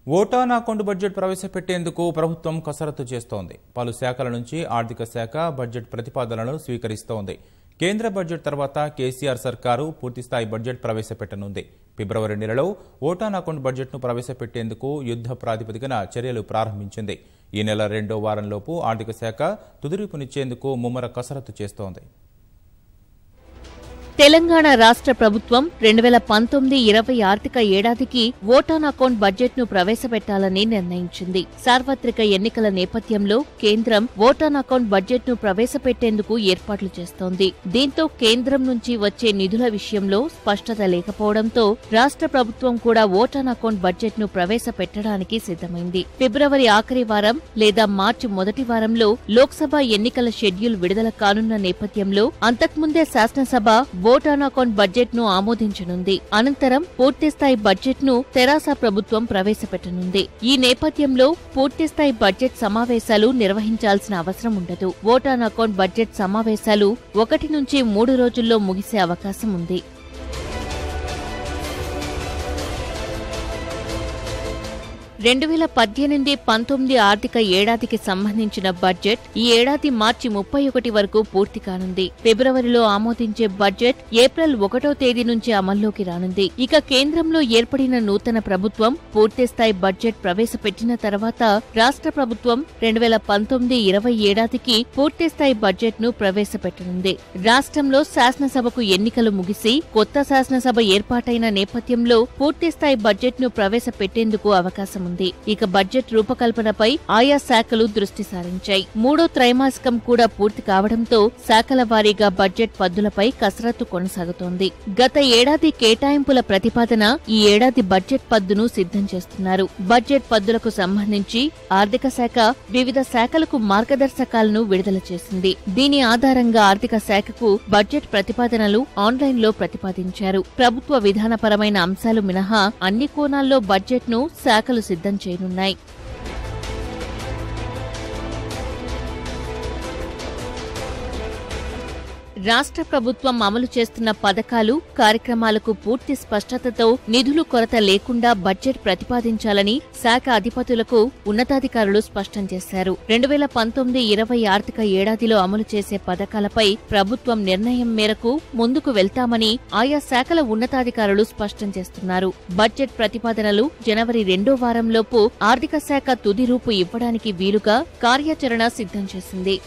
Vote on account budget ప్రవేశపెట్టేందుకు ప్రభుత్వం కసరత్తు చేస్తోంది. పలు శాఖల నుంచి ఆర్థిక శాఖ బడ్జెట్ ప్రతిపాదనలను స్వీకరిస్తోంది. కేంద్ర బడ్జెట్ తర్వాత కేసీఆర్ సర్కారు పూర్తిస్థాయి బడ్జెట్ ప్రవేశపెట్టనుంది. ఫిబ్రవరి నెలలో ఓటాన్ అకౌంట్ బడ్జెట్ను ప్రవేశపెట్టేందుకు యుద్ధ ప్రాతిపదికన చర్యలు ప్రారంభించింది. ఈ నెల 2వ వారంలోపు ఆర్థిక శాఖ తుదిరూపునిచ్చేందుకు ముమ్మర కసరత్తు చేస్తోంది. తెలంగాణ రాష్ట్ర ప్రభుత్వం 2019-20 ఆర్థిక ఏడాదికి ఓటాన్ అకౌంట్ బడ్జెట్ ను ప్రవేశపెట్టాలని నిర్ణయించింది. సార్వత్రిక ఎన్నికల నేపథ్యంలో కేంద్రం ఓటాన్ అకౌంట్ బడ్జెట్ ను ప్రవేశపెట్టేందుకు ఏర్పాట్లు చేస్తోంది. దీంతో కేంద్రం నుంచి వచ్చే నిధుల విషయంలో స్పష్టత లేకపోవడంతో రాష్ట్ర ప్రభుత్వం కూడా ఓటాన్ అకౌంట్ బడ్జెట్ ను ప్రవేశపెట్టడానికి సిద్ధమైంది. ఫిబ్రవరి ఆఖరి వారం లేదా మార్చి మొదటి వారంలో లోక్సభ ఎన్నికల షెడ్యూల్ విడుదల కానున్న నేపథ్యంలో అంతకుముందే శాసనసభ ఓటాన్ అకౌంట్ బడ్జెట్ ను ఆమోదించనుంది. అనంతరం పూర్తిస్థాయి బడ్జెట్ ను తెరాస ప్రభుత్వం ప్రవేశపెట్టనుంది. ఈ నేపథ్యంలో పూర్తిస్థాయి బడ్జెట్ సమావేశాలు నిర్వహించాల్సిన అవసరం ఉండదు. ఓటాన్ అకౌంట్ బడ్జెట్ సమావేశాలు 1 నుంచి 3 రోజుల్లో ముగిసే అవకాశం ఉంది. 2018-19 ఆర్థిక ఏడాదికి సంబంధించిన బడ్జెట్ ఈ ఏడాది మార్చి 31 వరకు పూర్తి కానుంది. ఫిబ్రవరిలో ఆమోదించే బడ్జెట్ ఏప్రిల్ 1వ తేదీ నుంచి అమల్లోకి రానుంది. ఇక కేంద్రంలో ఏర్పడిన నూతన ప్రభుత్వం పూర్తిస్థాయి బడ్జెట్ ప్రవేశపెట్టిన తర్వాత రాష్ట్ర ప్రభుత్వం 2019-20 ఏడాదికి పూర్తిస్థాయి బడ్జెట్ ను ప్రవేశపెట్టనుంది. రాష్ట్రంలో శాసనసభకు ఎన్నికలు ముగిసి కొత్త శాసనసభ ఏర్పాటైన నేపథ్యంలో పూర్తిస్థాయి బడ్జెట్ ను ప్రవేశపెట్టేందుకు అవకాశం ఉంది. ఇక బడ్జెట్ రూపకల్పనపై ఆయా శాఖలు దృష్టి సారించాయి. 3వ త్రైమాసికం కూడా పూర్తి కావడంతో శాఖల వారీగా బడ్జెట్ పద్దులపై కసరత్తు కొనసాగుతోంది. గత ఏడాది కేటాయింపుల ప్రతిపాదన ఈ ఏడాది బడ్జెట్ పద్దును సిద్ధం చేస్తున్నారు. బడ్జెట్ పద్దులకు సంబంధించి ఆర్థిక శాఖ వివిధ శాఖలకు మార్గదర్శకాలను విడుదల చేసింది. దీని ఆధారంగా ఆర్థిక శాఖకు బడ్జెట్ ప్రతిపాదనలు ఆన్లైన్లో ప్రతిపాదించారు. ప్రభుత్వ విధానపరమైన అంశాలు మినహా అన్ని కోణాల్లో బడ్జెట్ ను శాఖలు సిద్ధం చేయనున్నాయి. రాష్ట్ర ప్రభుత్వం అమలు చేస్తున్న పథకాలు, కార్యక్రమాలకు పూర్తి స్పష్టతతో నిధులు కొరత లేకుండా బడ్జెట్ ప్రతిపాదించాలని శాఖ అధిపతులకు ఉన్నతాధికారులు స్పష్టం చేశారు. 2019-20 ఆర్థిక ఏడాదిలో అమలు చేసే పథకాలపై ప్రభుత్వం నిర్ణయం మేరకు ముందుకు వెళ్తామని ఆయా శాఖల ఉన్నతాధికారులు స్పష్టం చేస్తున్నారు. బడ్జెట్ ప్రతిపాదనలు జనవరి 2వ వారంలోపు ఆర్థిక శాఖ తుది రూపు ఇవ్వడానికి వీలుగా కార్యాచరణ సిద్ధం చేసింది.